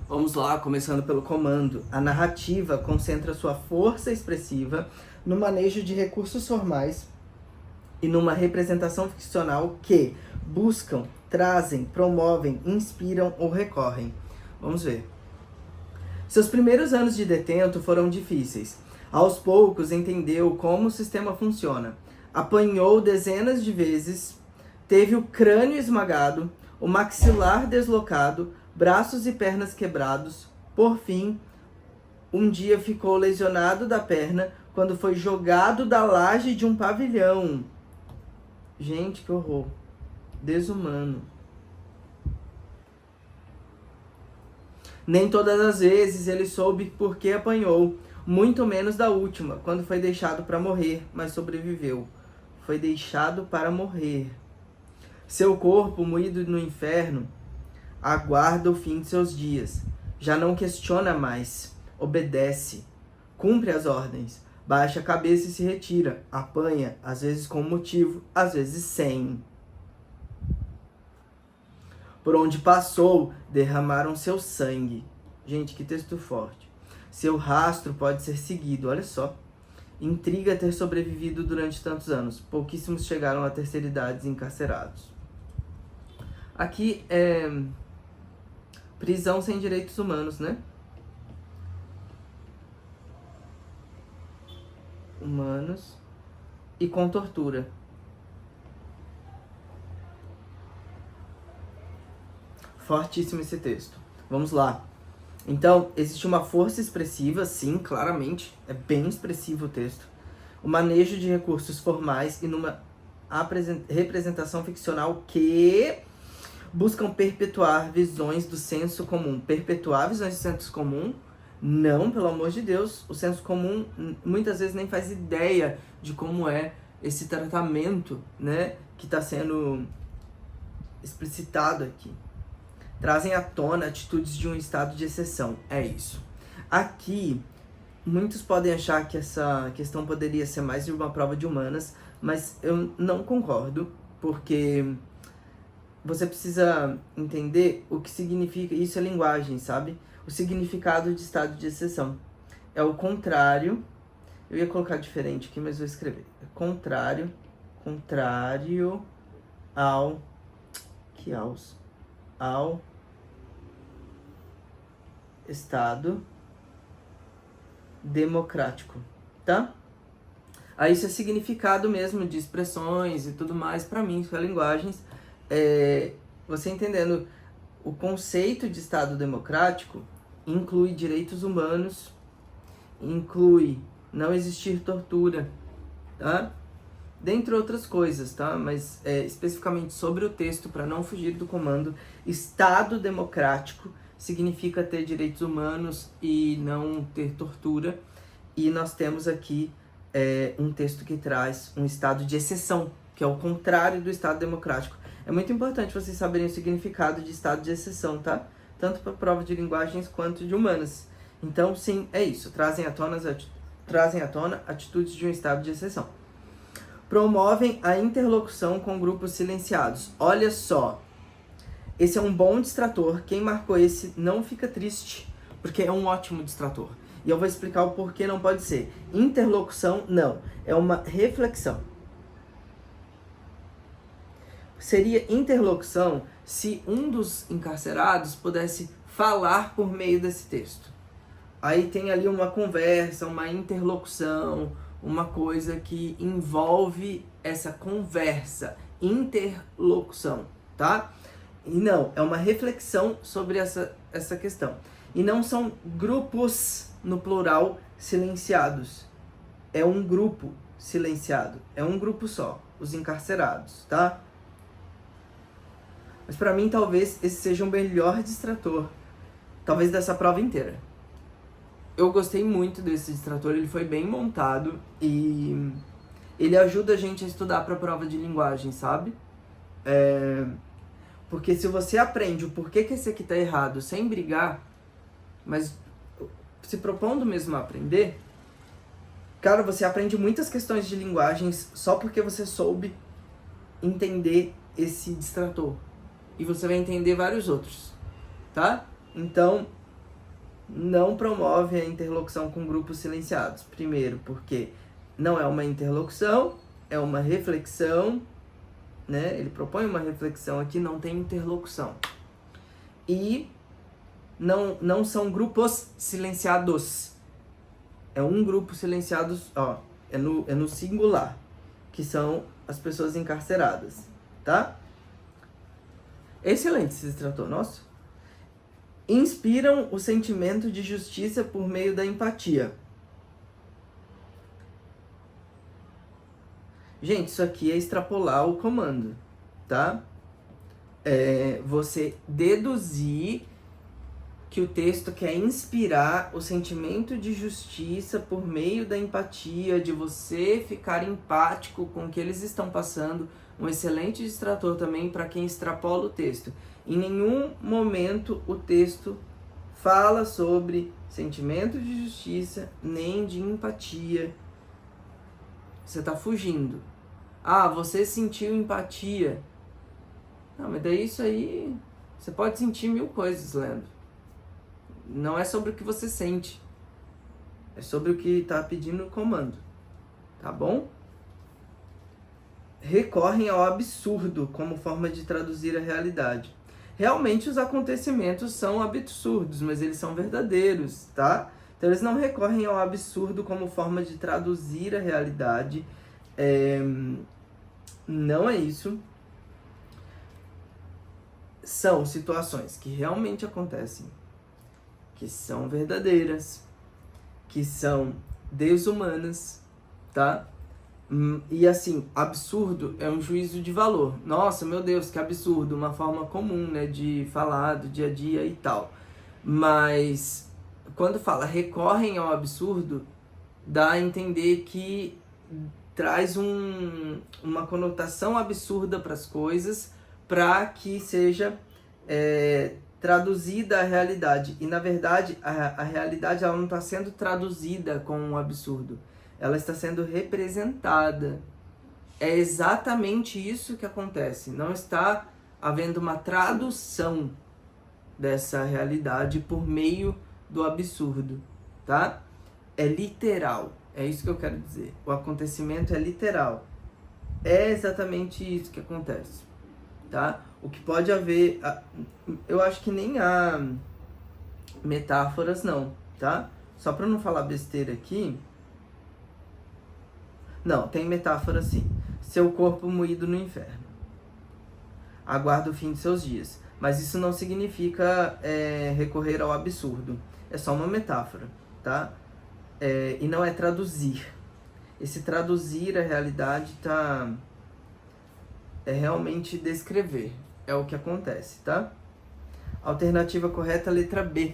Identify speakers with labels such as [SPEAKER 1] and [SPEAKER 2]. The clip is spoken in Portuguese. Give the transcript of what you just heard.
[SPEAKER 1] Vamos lá, começando pelo comando. A narrativa concentra sua força expressiva no manejo de recursos formais e numa representação ficcional que buscam, trazem, promovem, inspiram ou recorrem. Vamos ver. Seus primeiros anos de detento foram difíceis. Aos poucos entendeu como o sistema funciona. Apanhou dezenas de vezes, teve o crânio esmagado, o maxilar deslocado, braços e pernas quebrados. Por fim, um dia ficou lesionado da perna quando foi jogado da laje de um pavilhão. Gente, que horror. Desumano. Nem todas as vezes ele soube por que apanhou, muito menos da última, quando foi deixado para morrer, mas sobreviveu. Foi deixado para morrer. Seu corpo, moído no inferno, aguarda o fim de seus dias. Já não questiona mais, obedece, cumpre as ordens, baixa a cabeça e se retira, apanha, às vezes com motivo, às vezes sem. Por onde passou, derramaram seu sangue. Gente, que texto forte. Seu rastro pode ser seguido, olha só. Intriga ter sobrevivido durante tantos anos. Pouquíssimos chegaram à terceira idade encarcerados. Aqui é prisão sem direitos humanos, né? Humanos e com tortura. Fortíssimo esse texto. Vamos lá. Então, existe uma força expressiva, sim, claramente. É bem expressivo o texto. O manejo de recursos formais e numa representação ficcional que buscam perpetuar visões do senso comum. Perpetuar visões do senso comum? Não, pelo amor de Deus. O senso comum muitas vezes nem faz ideia de como é esse tratamento, né, que está sendo explicitado aqui. Trazem à tona atitudes de um estado de exceção. É isso. Aqui, muitos podem achar que essa questão poderia ser mais de uma prova de humanas, mas eu não concordo, porque você precisa entender o que significa, isso é linguagem, sabe? O significado de estado de exceção. É o contrário, eu ia colocar diferente aqui, mas vou escrever. É contrário ao Estado democrático, tá? Aí isso é significado mesmo de expressões e tudo mais, pra mim, isso é linguagens. Você entendendo o conceito de Estado democrático inclui direitos humanos, inclui não existir tortura, tá? Dentre outras coisas, tá? Mas especificamente sobre o texto, para não fugir do comando, Estado democrático significa ter direitos humanos e não ter tortura. E nós temos aqui um texto que traz um estado de exceção, que é o contrário do Estado democrático. É muito importante vocês saberem o significado de estado de exceção, tá? Tanto para prova de linguagens quanto de humanas. Então, sim, é isso. Trazem à tona atitudes de um estado de exceção. Promovem a interlocução com grupos silenciados. Olha só, esse é um bom distrator. Quem marcou esse não fica triste, porque é um ótimo distrator. E eu vou explicar o porquê não pode ser. Interlocução, não. É uma reflexão. Seria interlocução se um dos encarcerados pudesse falar por meio desse texto. Aí tem ali uma conversa, uma interlocução, uma coisa que envolve essa conversa, interlocução, tá? E não, é uma reflexão sobre essa questão. E não são grupos, no plural, silenciados. É um grupo silenciado, é um grupo só, os encarcerados, tá? Mas pra mim, talvez, esse seja o melhor distrator, talvez dessa prova inteira. Eu gostei muito desse distrator, ele foi bem montado e ele ajuda a gente a estudar para a prova de linguagem, sabe? Porque se você aprende o porquê que esse aqui tá errado sem brigar, mas se propondo mesmo a aprender, cara, você aprende muitas questões de linguagens só porque você soube entender esse distrator. E você vai entender vários outros, tá? Então, não promove a interlocução com grupos silenciados. Primeiro, porque não é uma interlocução, é uma reflexão, né? Ele propõe uma reflexão aqui, não tem interlocução. E não são grupos silenciados. É um grupo silenciado, ó, é no singular, que são as pessoas encarceradas, tá? Excelente esse extrator, nosso. Inspiram o sentimento de justiça por meio da empatia. Gente, isso aqui é extrapolar o comando, tá? É você deduzir que o texto quer inspirar o sentimento de justiça por meio da empatia, de você ficar empático com o que eles estão passando. Um excelente distrator também para quem extrapola o texto. Em nenhum momento o texto fala sobre sentimento de justiça, nem de empatia. Você está fugindo. Ah, você sentiu empatia. Não, mas daí isso aí... Você pode sentir 1000 coisas lendo. Não é sobre o que você sente. É sobre o que está pedindo o comando. Tá bom? Recorrem ao absurdo como forma de traduzir a realidade. Realmente os acontecimentos são absurdos, mas eles são verdadeiros, tá? Então eles não recorrem ao absurdo como forma de traduzir a realidade. Não é isso. São situações que realmente acontecem, que são verdadeiras, que são desumanas, tá? E assim, absurdo é um juízo de valor. Nossa, meu Deus, que absurdo, uma forma comum, né, de falar do dia a dia e tal. Mas quando fala recorrem ao absurdo, dá a entender que traz uma conotação absurda para as coisas, para que seja traduzida a realidade. E na verdade, a realidade ela não está sendo traduzida com um absurdo. Ela está sendo representada. É exatamente isso que acontece. Não está havendo uma tradução dessa realidade por meio do absurdo, tá? É literal. É isso que eu quero dizer. O acontecimento é literal. É exatamente isso que acontece, tá? O que pode haver... Eu acho que nem há metáforas, não, tá? Só para não falar besteira aqui... Não, tem metáfora sim. Seu corpo moído no inferno. Aguarda o fim de seus dias. Mas isso não significa recorrer ao absurdo. É só uma metáfora, tá? E não é traduzir. Esse traduzir a realidade é realmente descrever. É o que acontece, tá? Alternativa correta, letra B.